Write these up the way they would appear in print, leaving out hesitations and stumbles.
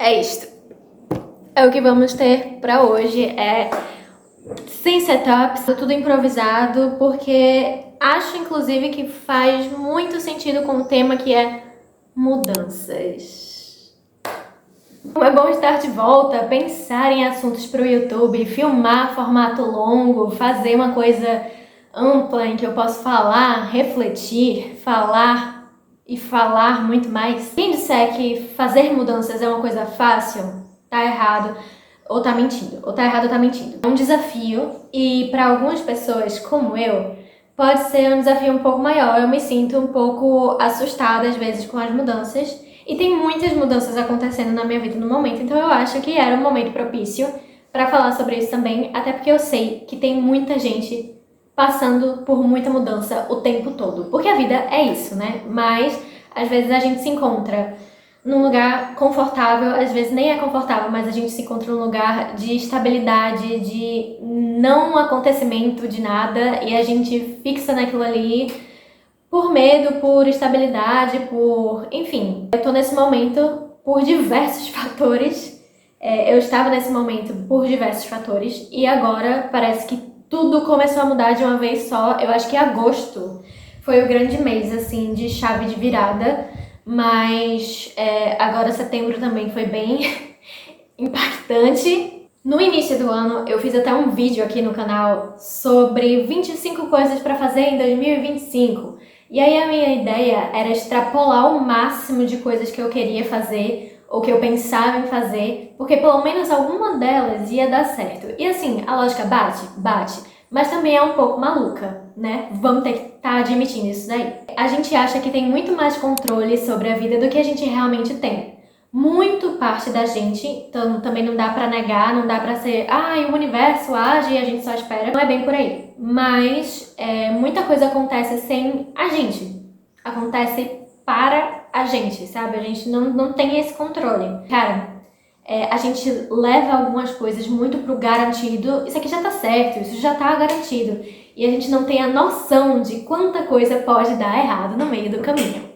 É isto. É o que vamos ter pra hoje. É sem setups, tudo improvisado, porque acho inclusive que faz muito sentido com o tema que é mudanças. É bom estar de volta, pensar em assuntos para o YouTube, filmar formato longo, fazer uma coisa ampla em que eu posso falar, refletir, falar e falar muito mais. Quem disser que fazer mudanças é uma coisa fácil, tá errado, ou tá mentindo. Ou tá errado ou tá mentindo. É um desafio e para algumas pessoas como eu, pode ser um desafio um pouco maior. Eu me sinto um pouco assustada às vezes com as mudanças. E tem muitas mudanças acontecendo na minha vida no momento, então eu acho que era um momento propício para falar sobre isso também, até porque eu sei que tem muita gente passando por muita mudança o tempo todo. Porque a vida é isso, né? Mas às vezes a gente se encontra num lugar confortável, às vezes nem é confortável, mas a gente se encontra num lugar de estabilidade, de não acontecimento de nada, e a gente fixa naquilo ali por medo, por estabilidade, enfim. Eu tô nesse momento por diversos fatores. Eu estava nesse momento por diversos fatores e agora parece que tudo começou a mudar de uma vez só. Eu acho que agosto foi o grande mês, assim, de chave de virada, mas agora setembro também foi bem impactante. No início do ano, eu fiz até um vídeo aqui no canal sobre 25 coisas para fazer em 2025. E aí a minha ideia era extrapolar o máximo de coisas que eu queria fazer ou que eu pensava em fazer, porque pelo menos alguma delas ia dar certo. E assim, a lógica bate? Bate. Mas também é um pouco maluca, né? Vamos ter que estar admitindo isso daí. A gente acha que tem muito mais controle sobre a vida do que a gente realmente tem. Muito parte da gente, então também não dá pra negar, não dá pra ser o universo age e a gente só espera. Não é bem por aí. Mas muita coisa acontece sem a gente. Acontece para a gente, sabe? A gente não tem esse controle. Cara, a gente leva algumas coisas muito pro garantido. Isso aqui já tá certo, isso já tá garantido. E a gente não tem a noção de quanta coisa pode dar errado no meio do caminho.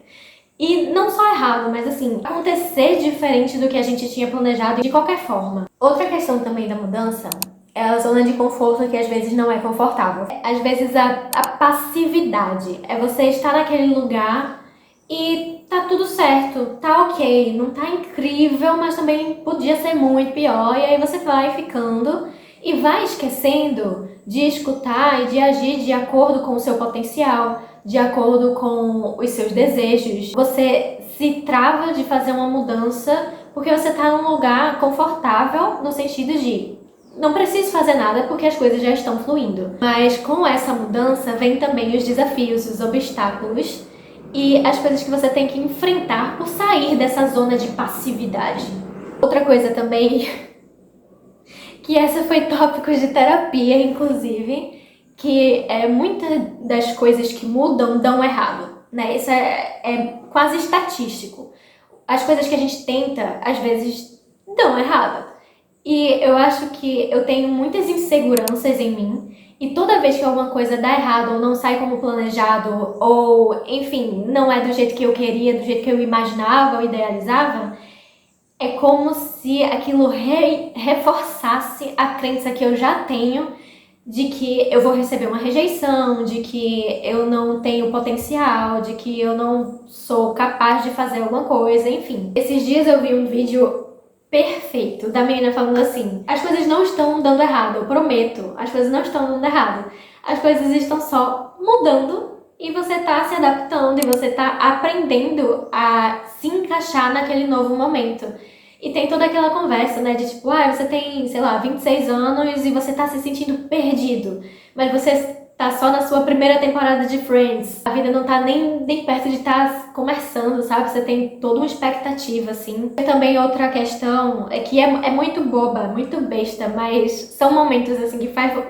E não só errado, mas assim, acontecer diferente do que a gente tinha planejado de qualquer forma. Outra questão também da mudança é a zona de conforto que às vezes não é confortável. Às vezes a passividade é você estar naquele lugar e tá tudo certo, tá ok, não tá incrível, mas também podia ser muito pior. E aí você vai ficando e vai esquecendo de escutar e de agir de acordo com o seu potencial, de acordo com os seus desejos. Você se trava de fazer uma mudança porque você tá num lugar confortável, no sentido de não preciso fazer nada porque as coisas já estão fluindo. Mas com essa mudança vem também os desafios, os obstáculos e as coisas que você tem que enfrentar por sair dessa zona de passividade. Outra coisa também, que essa foi tópicos de terapia, inclusive, que muitas das coisas que mudam dão errado, né? Isso é quase estatístico. As coisas que a gente tenta, às vezes, dão errado. E eu acho que eu tenho muitas inseguranças em mim, e toda vez que alguma coisa dá errado, ou não sai como planejado, ou, enfim, não é do jeito que eu queria, do jeito que eu imaginava ou idealizava, é como se aquilo reforçasse a crença que eu já tenho de que eu vou receber uma rejeição, de que eu não tenho potencial, de que eu não sou capaz de fazer alguma coisa, enfim. Esses dias eu vi um vídeo perfeito da menina falando assim: as coisas não estão dando errado, eu prometo, as coisas não estão dando errado, as coisas estão só mudando e você tá se adaptando e você tá aprendendo a se encaixar naquele novo momento. E tem toda aquela conversa, né, de tipo, você tem, sei lá, 26 anos e você tá se sentindo perdido, mas você tá só na sua primeira temporada de Friends. A vida não tá nem perto de estar começando, sabe? Você tem toda uma expectativa, assim. E também outra questão é que é muito boba, muito besta, mas são momentos, assim,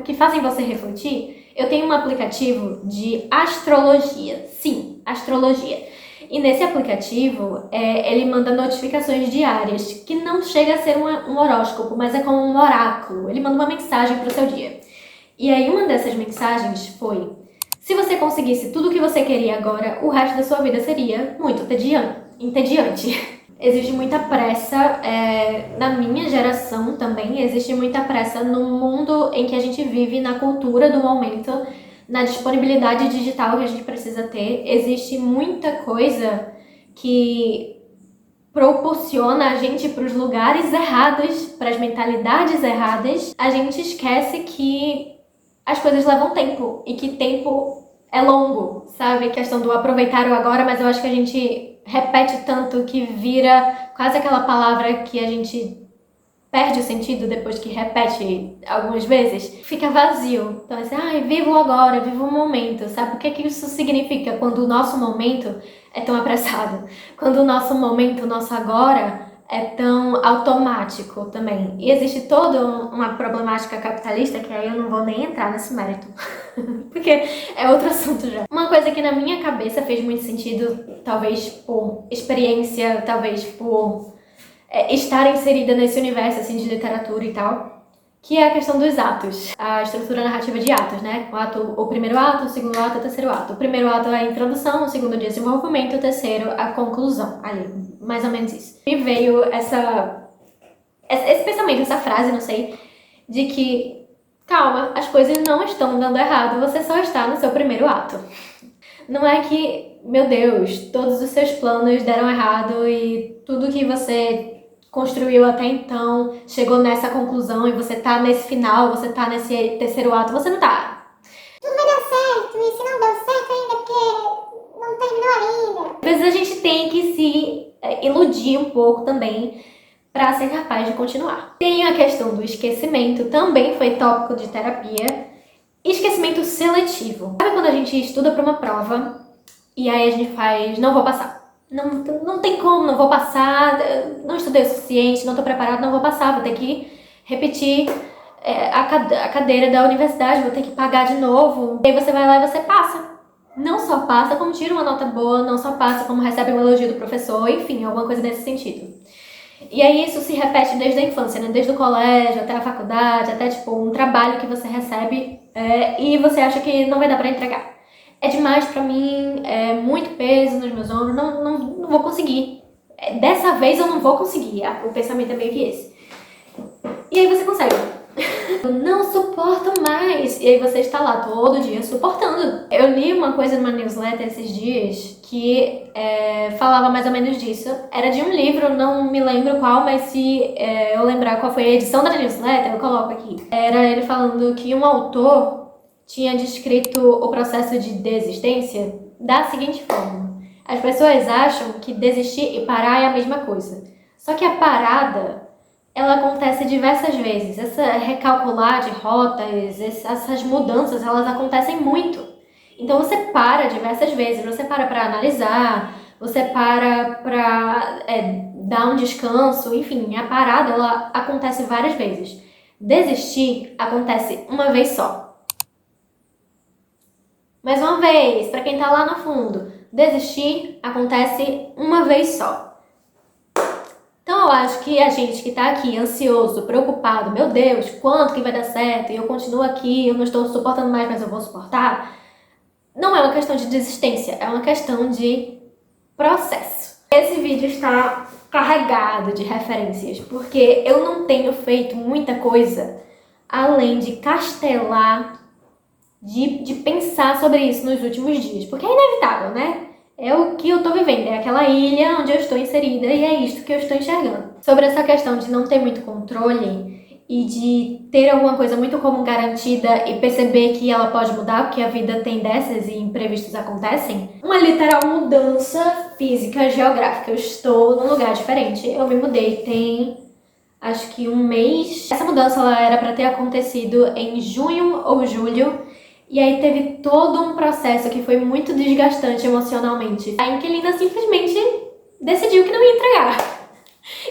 que fazem você refletir. Eu tenho um aplicativo de astrologia. Sim, astrologia. E nesse aplicativo, ele manda notificações diárias, que não chega a ser um horóscopo, mas é como um oráculo. Ele manda uma mensagem pro seu dia. E aí uma dessas mensagens foi: se você conseguisse tudo o que você queria agora, o resto da sua vida seria muito entediante. Existe muita pressa, na minha geração também, existe muita pressa no mundo em que a gente vive, na cultura do momento, na disponibilidade digital que a gente precisa ter. Existe muita coisa que proporciona a gente para os lugares errados, para as mentalidades erradas. A gente esquece que as coisas levam tempo e que tempo é longo, sabe? A questão do aproveitar o agora, mas eu acho que a gente repete tanto que vira quase aquela palavra que a gente perde o sentido depois que repete algumas vezes. Fica vazio. Então, assim, vivo o agora, vivo o momento, sabe? O que que isso significa quando o nosso momento é tão apressado? Quando o nosso momento, o nosso agora é tão automático também. E existe toda uma problemática capitalista que aí eu não vou nem entrar nesse mérito, porque é outro assunto já. Uma coisa que na minha cabeça fez muito sentido, talvez por experiência, talvez por estar inserida nesse universo assim, de literatura e tal, que é a questão dos atos, a estrutura narrativa de atos, né? O primeiro ato, o segundo ato, o terceiro ato. O primeiro ato é a introdução, o segundo é o desenvolvimento, o terceiro a conclusão, ali, mais ou menos isso. E veio esse pensamento, essa frase, não sei, de que, calma, as coisas não estão dando errado, você só está no seu primeiro ato. Não é que, meu Deus, todos os seus planos deram errado e tudo que você construiu até então chegou nessa conclusão e você tá nesse final, você tá nesse terceiro ato, você não tá. Tudo vai dar certo, e se não deu certo ainda porque não terminou ainda. Às vezes a gente tem que se iludir um pouco também para ser capaz de continuar. Tem a questão do esquecimento, também foi tópico de terapia. Esquecimento seletivo. Sabe quando a gente estuda para uma prova e aí a gente faz, não vou passar. Não tem como, não vou passar, não estudei o suficiente, não tô preparado, não vou passar, vou ter que repetir a cadeira da universidade, vou ter que pagar de novo. E aí você vai lá e você passa. Não só passa, como tira uma nota boa, não só passa, como recebe um elogio do professor, enfim, alguma coisa nesse sentido. E aí isso se repete desde a infância, né? Desde o colégio até a faculdade, até tipo um trabalho que você recebe e você acha que não vai dar pra entregar. É demais pra mim, é muito peso nos meus ombros, não vou conseguir. Dessa vez eu não vou conseguir, o pensamento é meio que esse. E aí você consegue. Eu não suporto mais. E aí você está lá todo dia suportando. Eu li uma coisa numa newsletter esses dias que falava mais ou menos disso. Era de um livro, não me lembro qual, mas se eu lembrar qual foi a edição da newsletter, eu coloco aqui. Era ele falando que um autor tinha descrito o processo de desistência da seguinte forma. As pessoas acham que desistir e parar é a mesma coisa. Só que a parada, ela acontece diversas vezes. Essa recalcular de rotas, essas mudanças, elas acontecem muito. Então você para diversas vezes, você para analisar, você para dar um descanso, enfim, a parada ela acontece várias vezes. Desistir acontece uma vez só. Mais uma vez, para quem tá lá no fundo, desistir acontece uma vez só. Então eu acho que a gente que tá aqui ansioso, preocupado, meu Deus, quanto que vai dar certo, e eu continuo aqui, eu não estou suportando mais, mas eu vou suportar, não é uma questão de desistência, é uma questão de processo. Esse vídeo está carregado de referências, porque eu não tenho feito muita coisa além de castelar, de pensar sobre isso nos últimos dias, porque é inevitável, né? É o que eu tô vivendo, é aquela ilha onde eu estou inserida e é isto que eu estou enxergando. Sobre essa questão de não ter muito controle e de ter alguma coisa muito como garantida e perceber que ela pode mudar, porque a vida tem dessas e imprevistos acontecem, uma literal mudança física, geográfica. Eu estou num lugar diferente, eu me mudei tem acho que um mês. Essa mudança ela era para ter acontecido em junho ou julho. E aí teve todo um processo que foi muito desgastante emocionalmente. A inquilina simplesmente decidiu que não ia entregar.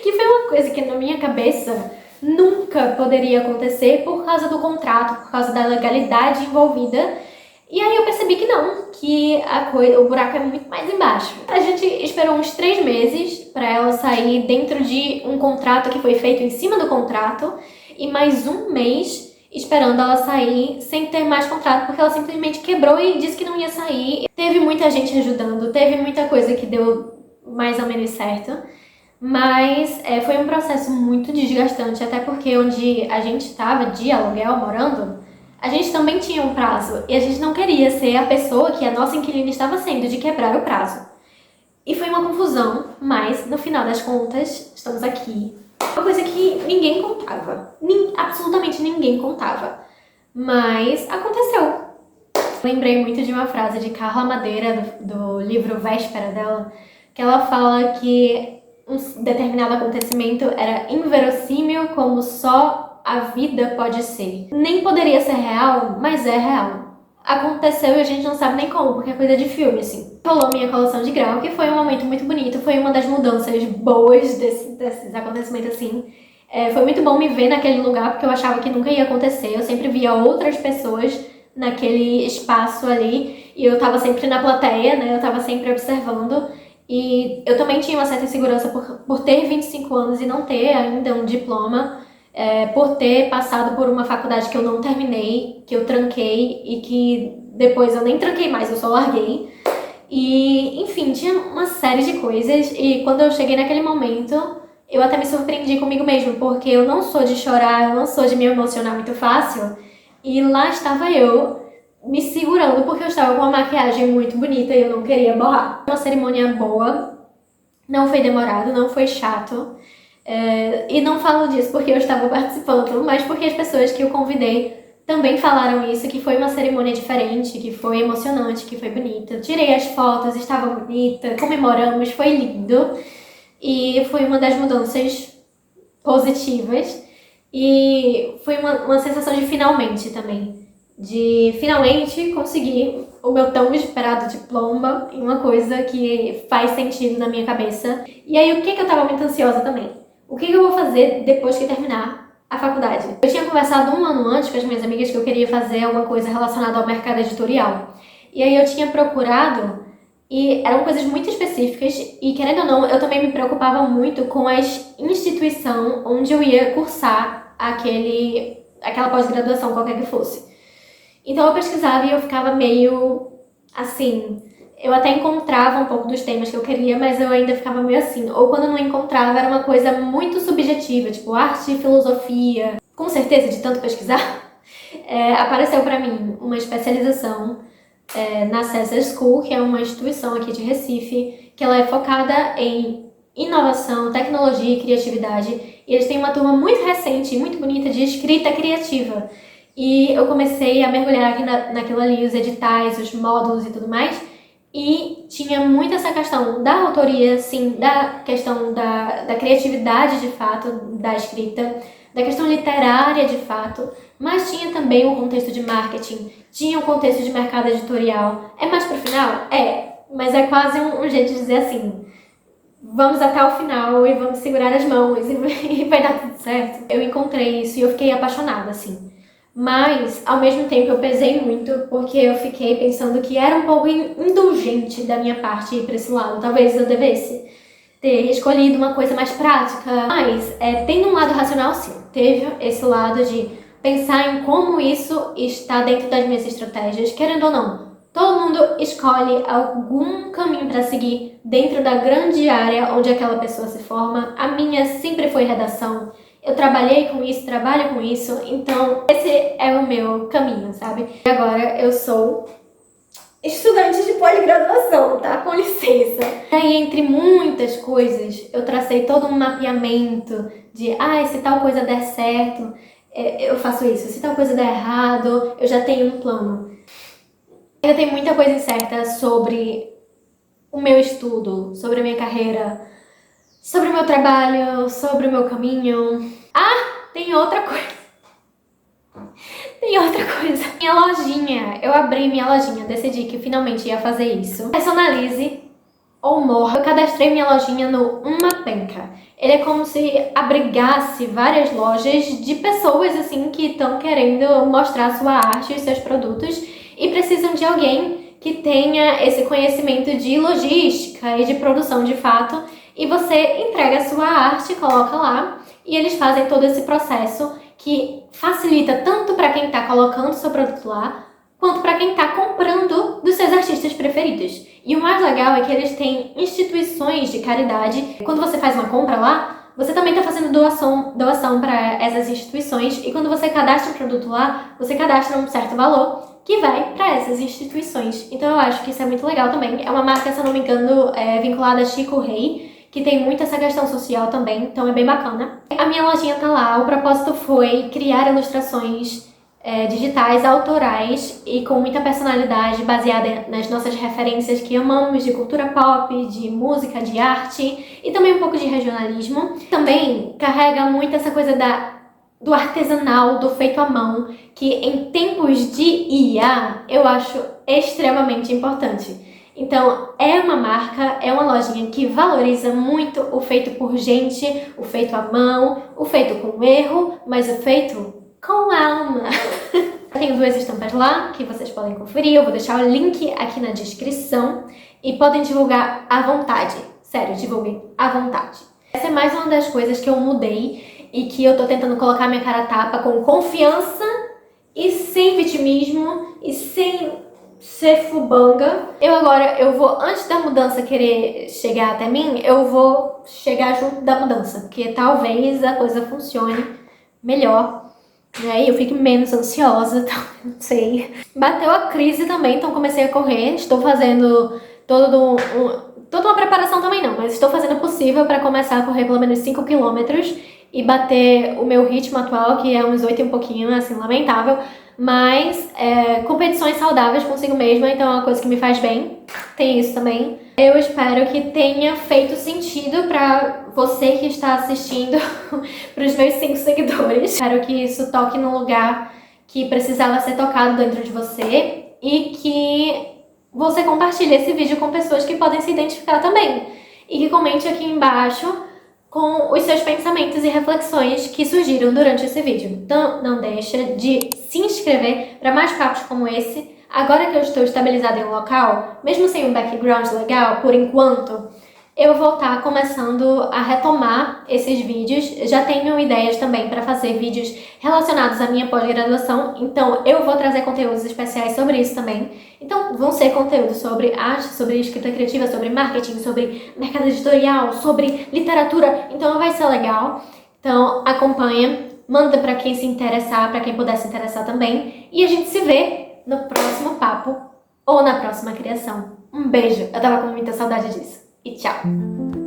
Que foi uma coisa que na minha cabeça nunca poderia acontecer por causa do contrato, por causa da legalidade envolvida. E aí eu percebi que não, que o buraco é muito mais embaixo. A gente esperou uns 3 meses para ela sair dentro de um contrato que foi feito em cima do contrato e mais um mês esperando ela sair sem ter mais contrato, porque ela simplesmente quebrou e disse que não ia sair. Teve muita gente ajudando, teve muita coisa que deu mais ou menos certo, Mas foi um processo muito desgastante, até porque onde a gente estava de aluguel morando, a gente também tinha um prazo. E a gente não queria ser a pessoa que a nossa inquilina estava sendo de quebrar o prazo. E foi uma confusão, mas no final das contas, estamos aqui. Uma coisa que ninguém contava. Absolutamente ninguém contava. Mas aconteceu. Lembrei muito de uma frase de Carla Madeira, do livro Véspera dela, que ela fala que um determinado acontecimento era inverossímil como só a vida pode ser. Nem poderia ser real, mas é real. Aconteceu e a gente não sabe nem como, porque é coisa de filme, assim. Rolou minha colação de grau, que foi um momento muito bonito, foi uma das mudanças boas desses acontecimentos, assim. Foi muito bom me ver naquele lugar, porque eu achava que nunca ia acontecer. Eu sempre via outras pessoas naquele espaço ali, e eu tava sempre na plateia, né? Eu tava sempre observando. E eu também tinha uma certa insegurança por ter 25 anos e não ter ainda um diploma, por ter passado por uma faculdade que eu não terminei, que eu tranquei e que depois eu nem tranquei mais, eu só larguei. E, enfim, tinha uma série de coisas, e quando eu cheguei naquele momento, eu até me surpreendi comigo mesma, porque eu não sou de chorar, eu não sou de me emocionar muito fácil, e lá estava eu, me segurando, porque eu estava com uma maquiagem muito bonita e eu não queria borrar. Uma cerimônia boa, não foi demorado, não foi chato, e não falo disso porque eu estava participando, mas porque as pessoas que eu convidei também falaram isso, que foi uma cerimônia diferente, que foi emocionante, que foi bonita. Tirei as fotos, estava bonita, comemoramos, foi lindo. E foi uma das mudanças positivas. E foi uma sensação de finalmente também. De finalmente conseguir o meu tão esperado diploma em uma coisa que faz sentido na minha cabeça. E aí, o que eu tava muito ansiosa também? O que eu vou fazer depois que terminar a faculdade? Eu tinha conversado um ano antes com as minhas amigas que eu queria fazer alguma coisa relacionada ao mercado editorial. E aí eu tinha procurado e eram coisas muito específicas e, querendo ou não, eu também me preocupava muito com a instituição onde eu ia cursar aquela pós-graduação, qualquer que fosse. Então eu pesquisava e eu ficava meio assim, eu até encontrava um pouco dos temas que eu queria, mas eu ainda ficava meio assim. Ou quando não encontrava, era uma coisa muito subjetiva, tipo arte e filosofia. Com certeza, de tanto pesquisar, apareceu para mim uma especialização na César School, que é uma instituição aqui de Recife, que ela é focada em inovação, tecnologia e criatividade. E eles têm uma turma muito recente e muito bonita de escrita criativa. E eu comecei a mergulhar aqui naquilo ali, os editais, os módulos e tudo mais. E tinha muito essa questão da autoria, sim, da questão da criatividade de fato, da escrita, da questão literária de fato, mas tinha também o contexto de marketing, tinha o contexto de mercado editorial. É mais pro final? Mas é quase um jeito de dizer assim, vamos até o final e vamos segurar as mãos e vai dar tudo certo. Eu encontrei isso e eu fiquei apaixonada, assim. Mas, ao mesmo tempo, eu pesei muito, porque eu fiquei pensando que era um pouco indulgente da minha parte ir pra esse lado. Talvez eu devesse ter escolhido uma coisa mais prática. Mas, tem um lado racional, sim. Teve esse lado de pensar em como isso está dentro das minhas estratégias, querendo ou não. Todo mundo escolhe algum caminho para seguir dentro da grande área onde aquela pessoa se forma. A minha sempre foi redação. Eu trabalhei com isso, trabalho com isso, então esse é o meu caminho, sabe? E agora eu sou estudante de pós-graduação, tá? Com licença. E aí, entre muitas coisas, eu tracei todo um mapeamento de, se tal coisa der certo, eu faço isso. Se tal coisa der errado, eu já tenho um plano. Ainda tem muita coisa incerta sobre o meu estudo, sobre a minha carreira, sobre o meu trabalho, sobre o meu caminho. Tem outra coisa. Minha lojinha. Eu abri minha lojinha, decidi que finalmente ia fazer isso. Personalize ou morra. Eu cadastrei minha lojinha no Uma Penca. Ele é como se abrigasse várias lojas de pessoas assim que estão querendo mostrar sua arte e seus produtos e precisam de alguém que tenha esse conhecimento de logística e de produção de fato. E você entrega a sua arte, coloca lá e eles fazem todo esse processo que facilita tanto para quem está colocando seu produto lá, quanto para quem tá comprando dos seus artistas preferidos. E o mais legal é que eles têm instituições de caridade. Quando você faz uma compra lá, você também está fazendo doação para essas instituições, e quando você cadastra um produto lá, você cadastra um certo valor que vai para essas instituições. Então eu acho que isso é muito legal também. É uma marca, se eu não me engano, vinculada a Chico Rei, que tem muito essa questão social também, então é bem bacana. A minha lojinha tá lá, o propósito foi criar ilustrações digitais, autorais e com muita personalidade, baseada nas nossas referências que amamos de cultura pop, de música, de arte e também um pouco de regionalismo. Também carrega muito essa coisa do artesanal, do feito à mão, que em tempos de IA eu acho extremamente importante. Então, é uma marca, é uma lojinha que valoriza muito o feito por gente, o feito à mão, o feito com erro, mas o feito com alma. Eu tenho 2 estampas lá que vocês podem conferir, eu vou deixar o link aqui na descrição e podem divulgar à vontade. Sério, divulguem à vontade. Essa é mais uma das coisas que eu mudei e que eu tô tentando colocar minha cara a tapa com confiança e sem vitimismo e sem ser fubanga. Eu vou, antes da mudança querer chegar até mim, eu vou chegar junto da mudança, porque talvez a coisa funcione melhor, né? E eu fique menos ansiosa, não sei. Bateu a crise também, então comecei a correr. Estou fazendo toda uma preparação também não, mas estou fazendo o possível para começar a correr pelo menos 5 quilômetros e bater o meu ritmo atual, que é uns 8 e um pouquinho, assim, lamentável. Mas competições saudáveis consigo mesma, então é uma coisa que me faz bem. Tem isso também. Eu espero que tenha feito sentido pra você que está assistindo, pros meus 5 seguidores. Espero que isso toque num lugar que precisava ser tocado dentro de você e que você compartilhe esse vídeo com pessoas que podem se identificar também. E que comente aqui embaixo com os seus pensamentos e reflexões que surgiram durante esse vídeo. Então, não deixa de se inscrever para mais papos como esse. Agora que eu estou estabilizada em um local, mesmo sem um background legal, por enquanto, eu vou estar começando a retomar esses vídeos. Já tenho ideias também para fazer vídeos relacionados à minha pós-graduação, então eu vou trazer conteúdos especiais sobre isso também. Então vão ser conteúdos sobre arte, sobre escrita criativa, sobre marketing, sobre mercado editorial, sobre literatura, então vai ser legal. Então acompanha, manda para quem se interessar, para quem puder se interessar também, e a gente se vê no próximo papo ou na próxima criação. Um beijo, eu tava com muita saudade disso. E tchau!